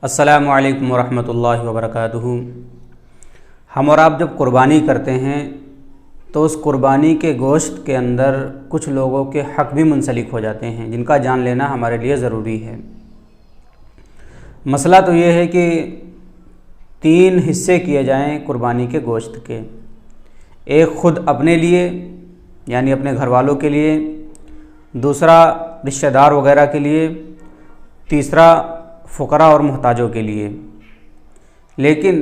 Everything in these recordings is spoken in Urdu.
السلام علیکم ورحمۃ اللہ وبرکاتہ۔ ہم اور آپ جب قربانی کرتے ہیں تو اس قربانی کے گوشت کے اندر کچھ لوگوں کے حق بھی منسلک ہو جاتے ہیں جن کا جان لینا ہمارے لیے ضروری ہے۔ مسئلہ تو یہ ہے کہ 3 حصے کیے جائیں قربانی کے گوشت کے، ایک خود اپنے لیے یعنی اپنے گھر والوں کے لیے، دوسرا رشتہ دار وغیرہ کے لیے، تیسرا فقراء اور محتاجوں کے لیے۔ لیکن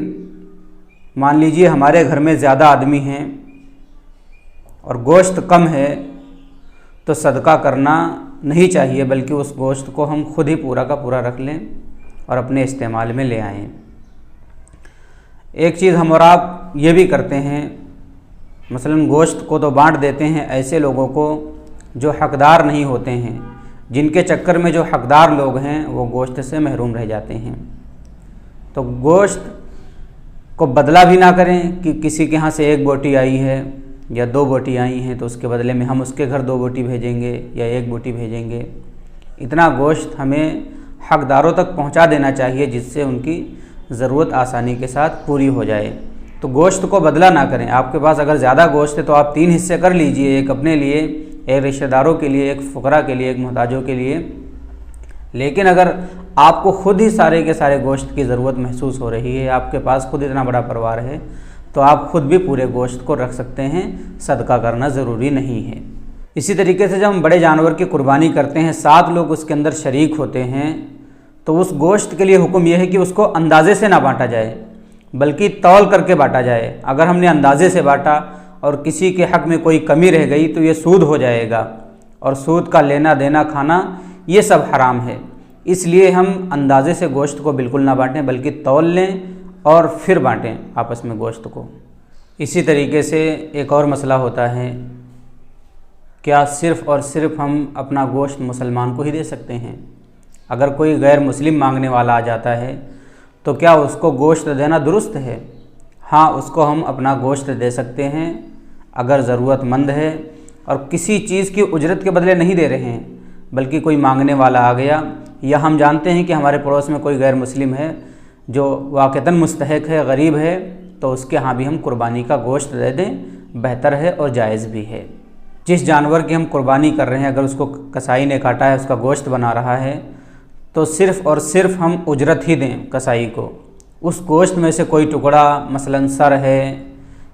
مان لیجئے ہمارے گھر میں زیادہ آدمی ہیں اور گوشت کم ہے تو صدقہ کرنا نہیں چاہیے، بلکہ اس گوشت کو ہم خود ہی پورا کا پورا رکھ لیں اور اپنے استعمال میں لے آئیں۔ ایک چیز ہم اور آپ یہ بھی کرتے ہیں، مثلاً گوشت کو تو بانٹ دیتے ہیں ایسے لوگوں کو جو حقدار نہیں ہوتے ہیں، جن کے چکر میں جو حقدار لوگ ہیں وہ گوشت سے محروم رہ جاتے ہیں۔ تو گوشت کو بدلہ بھی نہ کریں کہ کسی کے ہاں سے 1 بوٹی آئی ہے یا 2 بوٹی آئی ہیں تو اس کے بدلے میں ہم اس کے گھر 2 بوٹی بھیجیں گے یا 1 بوٹی بھیجیں گے۔ اتنا گوشت ہمیں حقداروں تک پہنچا دینا چاہیے جس سے ان کی ضرورت آسانی کے ساتھ پوری ہو جائے۔ تو گوشت کو بدلہ نہ کریں۔ آپ کے پاس اگر زیادہ گوشت ہے تو آپ 3 حصے کر لیجئے، ایک اپنے لیے، ایک رشتہ داروں کے لیے، ایک فقراء کے لیے، ایک محتاجوں کے لیے۔ لیکن اگر آپ کو خود ہی سارے کے سارے گوشت کی ضرورت محسوس ہو رہی ہے، آپ کے پاس خود اتنا بڑا پریوار ہے، تو آپ خود بھی پورے گوشت کو رکھ سکتے ہیں، صدقہ کرنا ضروری نہیں ہے۔ اسی طریقے سے جب ہم بڑے جانور کی قربانی کرتے ہیں، 7 لوگ اس کے اندر شریک ہوتے ہیں، تو اس گوشت کے لیے حکم یہ ہے کہ اس کو اندازے سے نہ بانٹا جائے بلکہ تول کر کے بانٹا جائے۔ اگر ہم نے اندازے سے بانٹا اور کسی کے حق میں کوئی کمی رہ گئی تو یہ سود ہو جائے گا، اور سود کا لینا دینا کھانا یہ سب حرام ہے۔ اس لیے ہم اندازے سے گوشت کو بالکل نہ بانٹیں بلکہ تول لیں اور پھر بانٹیں آپس میں گوشت کو۔ اسی طریقے سے ایک اور مسئلہ ہوتا ہے، کیا صرف اور صرف ہم اپنا گوشت مسلمان کو ہی دے سکتے ہیں؟ اگر کوئی غیر مسلم مانگنے والا آ جاتا ہے تو کیا اس کو گوشت دینا درست ہے؟ ہاں، اس کو ہم اپنا گوشت دے سکتے ہیں اگر ضرورت مند ہے اور کسی چیز کی اجرت کے بدلے نہیں دے رہے ہیں، بلکہ کوئی مانگنے والا آ گیا یا ہم جانتے ہیں کہ ہمارے پڑوس میں کوئی غیر مسلم ہے جو واقعتاً مستحق ہے، غریب ہے، تو اس کے ہاں بھی ہم قربانی کا گوشت دے دیں، بہتر ہے اور جائز بھی ہے۔ جس جانور کی ہم قربانی کر رہے ہیں اگر اس کو کسائی نے کاٹا ہے، اس کا گوشت بنا رہا ہے، تو صرف اور صرف ہم اجرت ہی دیں کسائی کو۔ اس گوشت میں سے کوئی ٹکڑا مثلاً سر ہے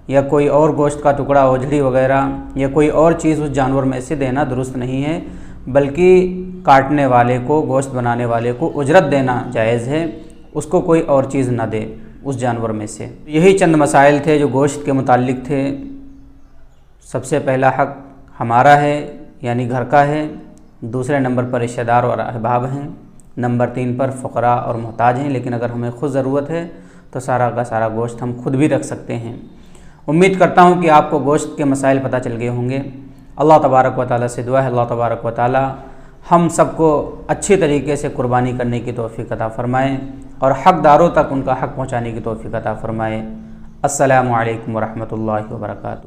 یا کوئی اور گوشت کا ٹکڑا، اوجھڑی وغیرہ یا کوئی اور چیز اس جانور میں سے دینا درست نہیں ہے، بلکہ کاٹنے والے کو، گوشت بنانے والے کو اجرت دینا جائز ہے، اس کو کوئی اور چیز نہ دے اس جانور میں سے۔ یہی چند مسائل تھے جو گوشت کے متعلق تھے۔ سب سے پہلا حق ہمارا ہے یعنی گھر کا ہے، دوسرے نمبر پر رشتہ دار اور احباب ہیں، نمبر 3 پر فقراء اور محتاج ہیں۔ لیکن اگر ہمیں خود ضرورت ہے تو سارا کا سارا گوشت ہم خود بھی رکھ سکتے ہیں۔ امید کرتا ہوں کہ آپ کو گوشت کے مسائل پتہ چل گئے ہوں گے۔ اللہ تبارک و تعالیٰ سے دعا ہے اللہ تبارک و تعالیٰ ہم سب کو اچھی طریقے سے قربانی کرنے کی توفیق عطا فرمائے اور حقداروں تک ان کا حق پہنچانے کی توفیق عطا فرمائے۔ السلام علیکم ورحمۃ اللہ وبرکاتہ۔